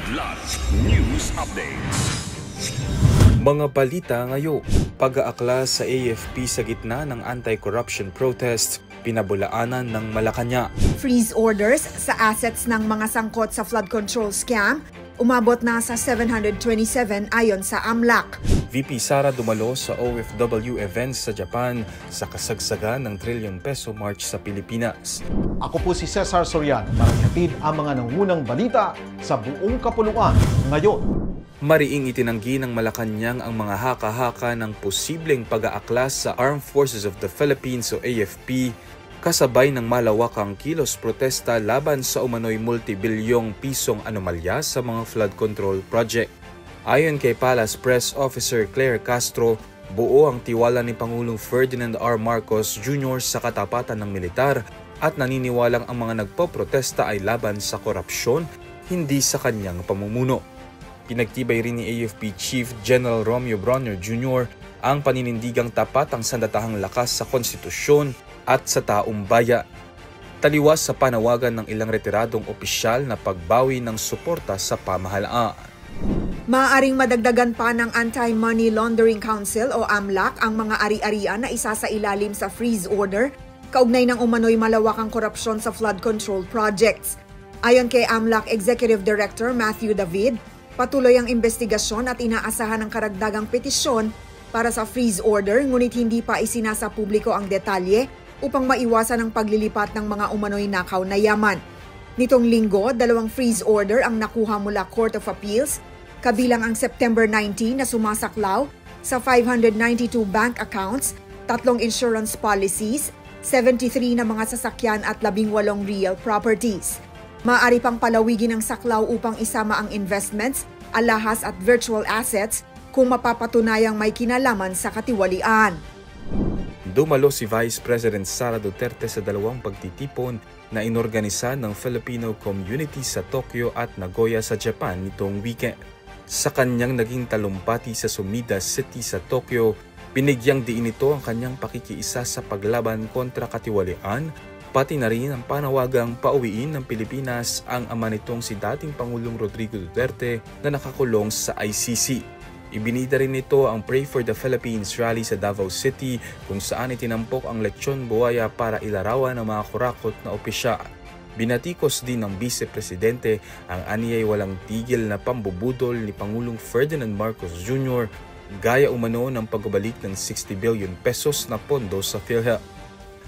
Kidlat News Updates. Mga balita ngayon, pag-aakla sa AFP sa gitna ng anti-corruption protests, pinabulaanan ng Malacanang. Freeze orders sa assets ng mga sangkot sa flood control scam, umabot na sa 727 ayon sa AMLAC. VP Sara dumalo sa OFW events sa Japan sa kasagsagan ng trilyon peso march sa Pilipinas. Ako po si Cesar Soriano para ihatid ang mga nangungunang balita sa buong kapuluan ngayon. Mariing itinanggi ng Malacanang ang mga haka-haka ng posibleng pag-aaklas sa Armed Forces of the Philippines o AFP kasabay ng malawakang kilos protesta laban sa umano'y multibilyong pisong anomalya sa mga flood control project. Ayon kay Palace Press Officer Claire Castro, buo ang tiwala ni Pangulong Ferdinand R. Marcos Jr. sa katapatan ng militar at naniniwalang ang mga nagpoprotesta ay laban sa korupsyon, hindi sa kanyang pamumuno. Pinagtibay rin ni AFP Chief General Romeo Bronner Jr. ang paninindigang tapat ang sandatahang lakas sa konstitusyon at sa taong bayan. Taliwas sa panawagan ng ilang retiradong opisyal na pagbawi ng suporta sa pamahalaan. Maaaring madagdagan pa ng Anti-Money Laundering Council o AMLAC ang mga ari-arian na isa sa ilalim sa freeze order kaugnay ng umano'y malawakang korupsyon sa flood control projects. Ayon kay AMLAC Executive Director Matthew David, patuloy ang investigasyon at inaasahan ang karagdagang petisyon para sa freeze order ngunit hindi pa isinasa publiko ang detalye upang maiwasan ang paglilipat ng mga umano'y nakaw na yaman. Nitong linggo, 2 freeze order ang nakuha mula Court of Appeals, kabilang ang September 19 na sumasaklaw sa 592 bank accounts, 3 insurance policies, 73 na mga sasakyan at 18 real properties. Maaari pang palawigin ang saklaw upang isama ang investments, alahas at virtual assets kung mapapatunayang may kinalaman sa katiwalian. Dumalo si Vice President Sara Duterte sa 2 pagtitipon na inorganisa ng Filipino community sa Tokyo at Nagoya sa Japan nitong weekend. Sa kanyang naging talumpati sa Sumida City sa Tokyo, binigyang diin ito ang kanyang pakikiisa sa paglaban kontra katiwalian, pati na rin ang panawagang pauwiin ng Pilipinas ang ama nitong si dating Pangulong Rodrigo Duterte na nakakulong sa ICC. Ibinida rin nito ang Pray for the Philippines rally sa Davao City kung saan itinampok ang lechon buwaya para ilarawan ng mga kurakot na opisyal. Binatikos din ng Vice Presidente ang aniyay walang tigil na pambubudol ni Pangulong Ferdinand Marcos Jr. gaya umano ng pagbabalik ng 60 billion pesos na pondo sa PhilHealth.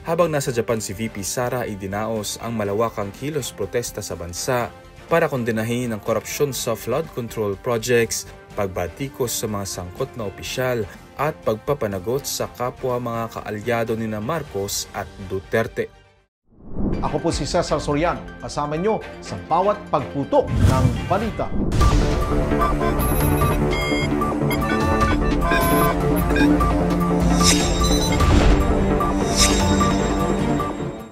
Habang nasa Japan si VP Sara, idinaos ang malawakang kilos protesta sa bansa para kondenahin ang korupsyon sa flood control projects, pagbatikos sa mga sangkot na opisyal at pagpapanagot sa kapwa mga kaalyado ni Marcos at Duterte. Ako po si Cesar Soriano, kasama nyo sa bawat pagputok ng balita.